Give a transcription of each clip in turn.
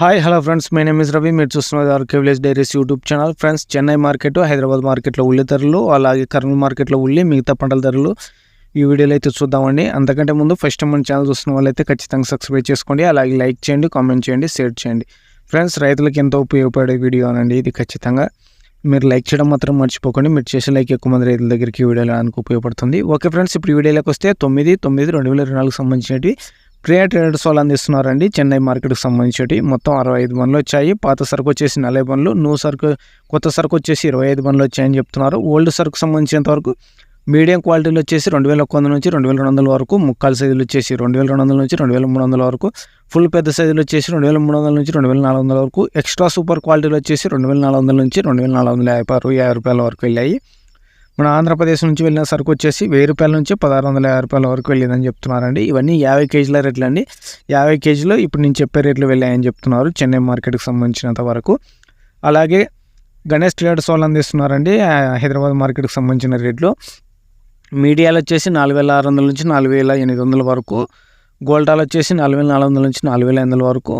Hi hello friends, my name is Ravi. మీరు చూస్తున్నారు RK village diaries YouTube channel. Friends, Chennai market, Hyderabad మార్కెట్లో ఉల్లి ధరలు, అలాగే కర్నూలు మార్కెట్లో ఉల్లి, మిగతా పంటల ధరలు ఈ వీడియోలో అయితే చూద్దామండి. అంతకంటే ముందు ఫస్ట్ టైం మన ఛానల్ చూస్తున్న వాళ్ళైతే ఖచ్చితంగా సబ్స్క్రైబ్ చేసుకోండి, అలాగే లైక్ చేయండి, కామెంట్ చేయండి, షేర్ చేయండి. ఫ్రెండ్స్, రైతులకు ఎంతో ఉపయోగపడే వీడియో అనండి ఇది. ఖచ్చితంగా మీరు లైక్ చేయడం మాత్రం మర్చిపోకండి. మీరు చేసే లైక్ ఎక్కువ మంది రైతుల దగ్గరికి ఈ వీడియోలో అనుకు ఉపయోగపడుతుంది. ఓకే ఫ్రెండ్స్, ఇప్పుడు ఈ వీడియోలోకి వస్తే 9/9/2024 సంబంధించినవి ట్రేడర్స్ వాళ్ళు అందిస్తున్నారండి. చెన్నై మార్కెట్కి సంబంధించి మొత్తం 65 బండ్లు వచ్చాయి. పాత సరుకు వచ్చేసి 40 బండ్లు, న్యూ సరుకు కొత్త సరుకు వచ్చేసి 25 బండ్లు వచ్చాయని చెప్తున్నారు. ఓల్డ్ సరుకు సంబంధించినంత వరకు మీడియం క్వాలిటీలు వచ్చేసి 2100 నుంచి 2200 వరకు, ముక్కాలు సైజులు వచ్చేసి 2200 నుంచి 2300 వరకు, ఫుల్ పెద్ద సైజులు వచ్చేసి 2300 నుంచి 2400 వరకు, ఎక్స్ట్రా సూపర్ క్వాలిటీలు వచ్చేసి 2400 నుంచి 2450 రూపాయల వరకు వెళ్ళాయి. మన ఆంధ్రప్రదేశ్ నుంచి వెళ్ళిన సరుకు వచ్చేసి 1000 రూపాయల నుంచి 1650 రూపాయల వరకు వెళ్ళిందని చెప్తున్నారండి. ఇవన్నీ 50 కేజీల రేట్లు అండి. 50 కేజీలు ఇప్పుడు నేను చెప్పే రేట్లు వెళ్ళాయని చెప్తున్నారు చెన్నై మార్కెట్కి సంబంధించినంత వరకు. అలాగే గణేష్ ట్రేడర్స్ వాళ్ళు అందిస్తున్నారండి హైదరాబాద్ మార్కెట్కి సంబంధించిన రేట్లు. మీడియాలు వచ్చేసి 4600 నుంచి 4800 వరకు, గోల్డాలు వచ్చేసి 4400 నుంచి 4500 వరకు,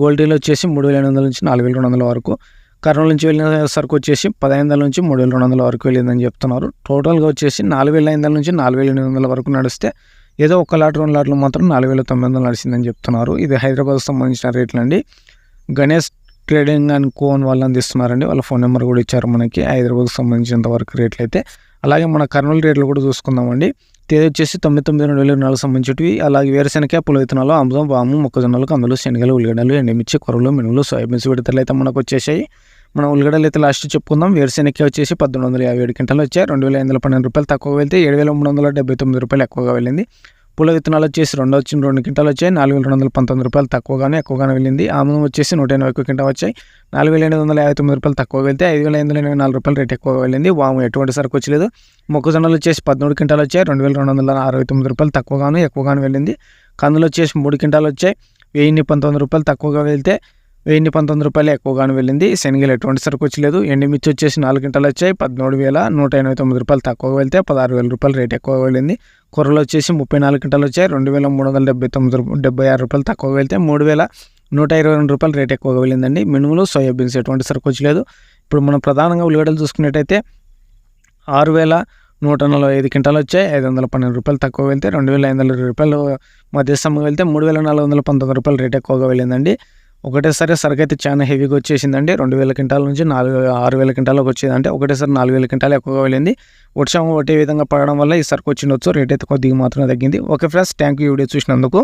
గోల్డీలు వచ్చేసి 3800 నుంచి 4200 వరకు, కర్నూలు నుంచి వెళ్ళిన సరుకు వచ్చేసి 1500 నుంచి 3200 వరకు వెళ్ళిందని చెప్తున్నారు. టోటల్గా వచ్చేసి 4500 నుంచి 4800 వరకు నడిస్తే ఏదో ఒక లాట్ 2 లాట్లు మాత్రం 4900 నడిచిందని చెప్తున్నారు. ఇది హైదరాబాద్ సంబంధించిన రేట్లు అండి. గణేష్ ట్రేడింగ్ అండ్ కోన్ వాళ్ళు అందిస్తున్నారండి. వాళ్ళ ఫోన్ నెంబర్ కూడా ఇచ్చారు మనకి. హైదరాబాద్కి సంబంధించినంత వరకు రేట్లు అయితే. అలాగే మన కర్నూలు రేట్లు కూడా చూసుకుందామండి. తేదీ వచ్చేసి 9/9/2024 సంబంధించినవి. అలాగే వేరుశెనగ, పుల విత్తనాలు, ఆముదం, వాము, మొక్కజొన్నలు, కందులు, శనగలు, ఉల్లిగడ్డలు, ఎండుమిర్చి, కొర్రలు, మినుములు, సోయాబీన్స్ విడతలు అయితే మనకు వచ్చేసాయి. మనం ఉల్లిగడ్డలు అయితే లాస్ట్ చెప్పుకుందాం. వేరుశెనగ వచ్చేసి 1857 క్వింటాలు వచ్చాయి. 2512 రూపాయలు తక్కువ వెళ్తే 7379 రూపాయలు ఎక్కువగా వెళ్ళింది. పుల విత్తనాలు వచ్చేసి 2 క్వింటాలు వచ్చాయి. 4219 రూపాయలు తక్కువగానే ఎక్కువగానే వెళ్ళింది. ఆముదం వచ్చేసి 181 క్వింటాలు వచ్చాయి. 4859 రూపాయలు తక్కువ వెళ్తే 5584 రూపాయలు రేట్ ఎక్కువగా వెళ్ళింది. వాము ఎటువంటి సరుకు వచ్చలేదు. మొక్కజొన్నలు వచ్చేసి 13 క్వింటాలు వచ్చాయి. 2269 రూపాయలు తక్కువగాను ఎక్కువగానే వెళ్ళింది. కందులు వచ్చేసి 3 క్వింటాలు వచ్చాయి. 1019 రూపాయలు తక్కువగా వెళ్తే 1019 రూపాయలు ఎక్కువగానే వెళ్ళింది. శనగలు ఎటువంటి సరుకు వచ్చలేదు. ఎండుమిర్చి వచ్చేసి 4 క్వింటాలు వచ్చాయి. 13189 రూపాయలు తక్కువగా వెళ్తే 16000 రూపాయలు రేట్ ఎక్కువగా వెళ్ళింది. కొర్రలు వచ్చేసి 34 క్వింటాలు వచ్చాయి. 2376 రూపాయలు తక్కువగా వెళ్తే 3122 రూపాయలు రేట్ ఎక్కువగా వెళ్ళిందండి. మినుములు, సోయాబీన్స్ ఎటువంటి సరుకు వచ్చలేదు. ఇప్పుడు మనం ప్రధానంగా ఉల్లిగడ్డలు చూసుకున్నట్టయితే 6145 క్వింటాలు వచ్చాయి. 512 రూపాయలు తక్కువ వెళ్తే 2520 రూపాయలు మధ్యస్థంగా వెళ్తే 3419 రూపాయలు రేట్ ఎక్కువగా వెళ్ళిందండి. ఒకటేసారి సరుకు అయితే చాలా హెవీగా వచ్చేసిందండి. 2000 క్వింటాల నుంచి 6000 క్వింటాలకు వచ్చేదంటే ఒకటేసారి 4000 క్వింటాలు ఎక్కువగా వెళ్ళింది. వర్షం ఒకటే విధంగా పడడం వల్ల ఈ సరుకు వచ్చిండొచ్చు. రేట్ అయితే కొద్దిగా మాత్రమే తగ్గింది. Okay friends, thank you video చూసినందుకు.